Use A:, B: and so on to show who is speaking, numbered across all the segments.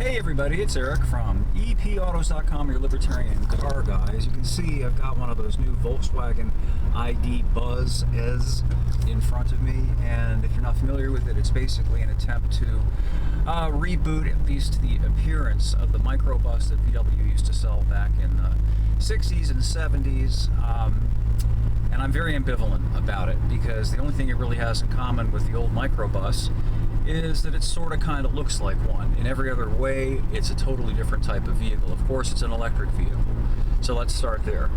A: Hey everybody, it's Eric from EPautos.com, your libertarian car guy. As you can see, I've got one of those new Volkswagen ID Buzz S in front of me, and if you're not familiar with it, it's basically an attempt to reboot at least the appearance of the microbus that VW used to sell back in the 60s and 70s. And I'm very ambivalent about it because the only thing it really has in common with the old microbus is that it sort of kind of looks like one. In every other way, it's a totally different type of vehicle. Of course, it's an electric vehicle. So let's start there.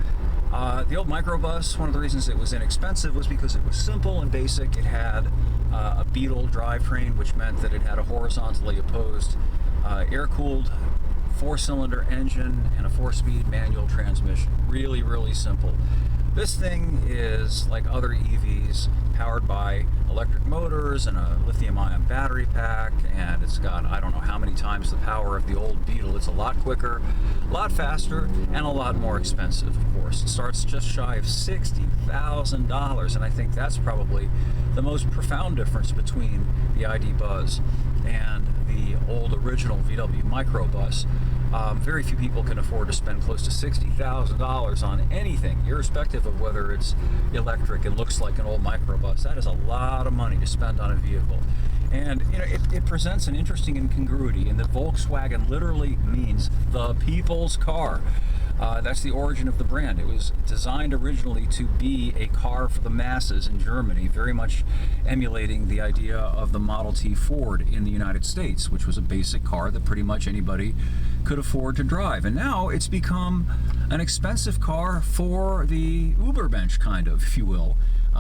A: The old microbus, one of the reasons it was inexpensive was because it was simple and basic. It had a Beetle drivetrain, which meant that it had a horizontally opposed air-cooled 4-cylinder engine and a 4-speed manual transmission. Really, really simple. This thing is like other EVs, powered by electric motors and a lithium-ion battery pack, and it's got, I don't know how many times the power of the old Beetle. It's a lot quicker, a lot faster, and a lot more expensive, of course. It starts just shy of $60,000, and I think that's probably the most profound difference between the ID Buzz and the old original VW microbus. Very few people can afford to spend close to $60,000 on anything, irrespective of whether it's electric and looks like an old microbus. That is a lot of money to spend on a vehicle. And you know, it presents an interesting incongruity in that Volkswagen literally means the people's car. That's the origin of the brand. It was designed originally to be a car for the masses in Germany, very much emulating the idea of the Model T Ford in the United States, which was a basic car that pretty much anybody could afford to drive. And now it's become an expensive car for the Ubermensch, kind of, if you will.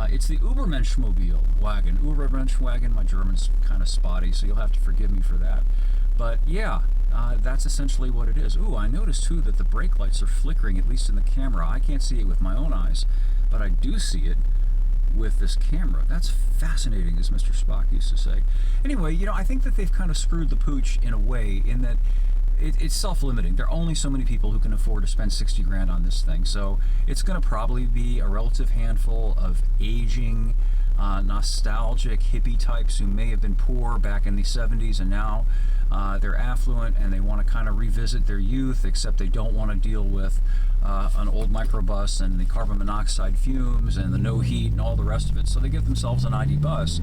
A: It's the Ubermenschmobile wagon. Ubermenschwagen, my German's kind of spotty, so you'll have to forgive me for that. But yeah, that's essentially what it is. Ooh, I noticed too that the brake lights are flickering, at least in the camera. I can't see it with my own eyes, but I do see it with this camera. That's fascinating, as Mr. Spock used to say. Anyway, you know, I think that they've kind of screwed the pooch in a way, in that it's self-limiting. There are only so many people who can afford to spend 60 grand on this thing, so it's going to probably be a relative handful of aging, nostalgic hippie types who may have been poor back in the 70s and now they're affluent and they want to kind of revisit their youth, except they don't want to deal with an old microbus and the carbon monoxide fumes and the no heat and all the rest of it. So they give themselves an ID bus.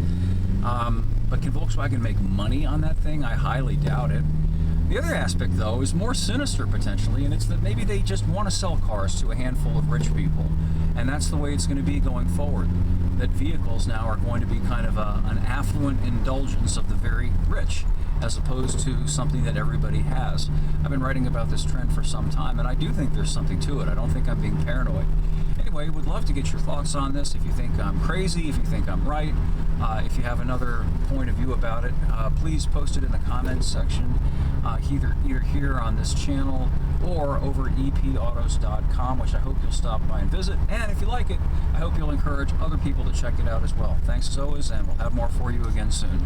A: But can Volkswagen make money on that thing? I highly doubt it. The other aspect, though, is more sinister potentially, and it's that maybe they just want to sell cars to a handful of rich people, and that's the way it's going to be going forward. That vehicles now are going to be kind of an affluent indulgence of the very rich, as opposed to something that everybody has. I've been writing about this trend for some time, and I do think there's something to it. I don't think I'm being paranoid. Anyway, would love to get your thoughts on this. If you think I'm crazy, if you think I'm right, if you have another point of view about it, please post it in the comments section, either here on this channel or over at EPautos.com, which I hope you'll stop by and visit. And if you like it, I hope you'll encourage other people to check it out as well. Thanks as always, and we'll have more for you again soon.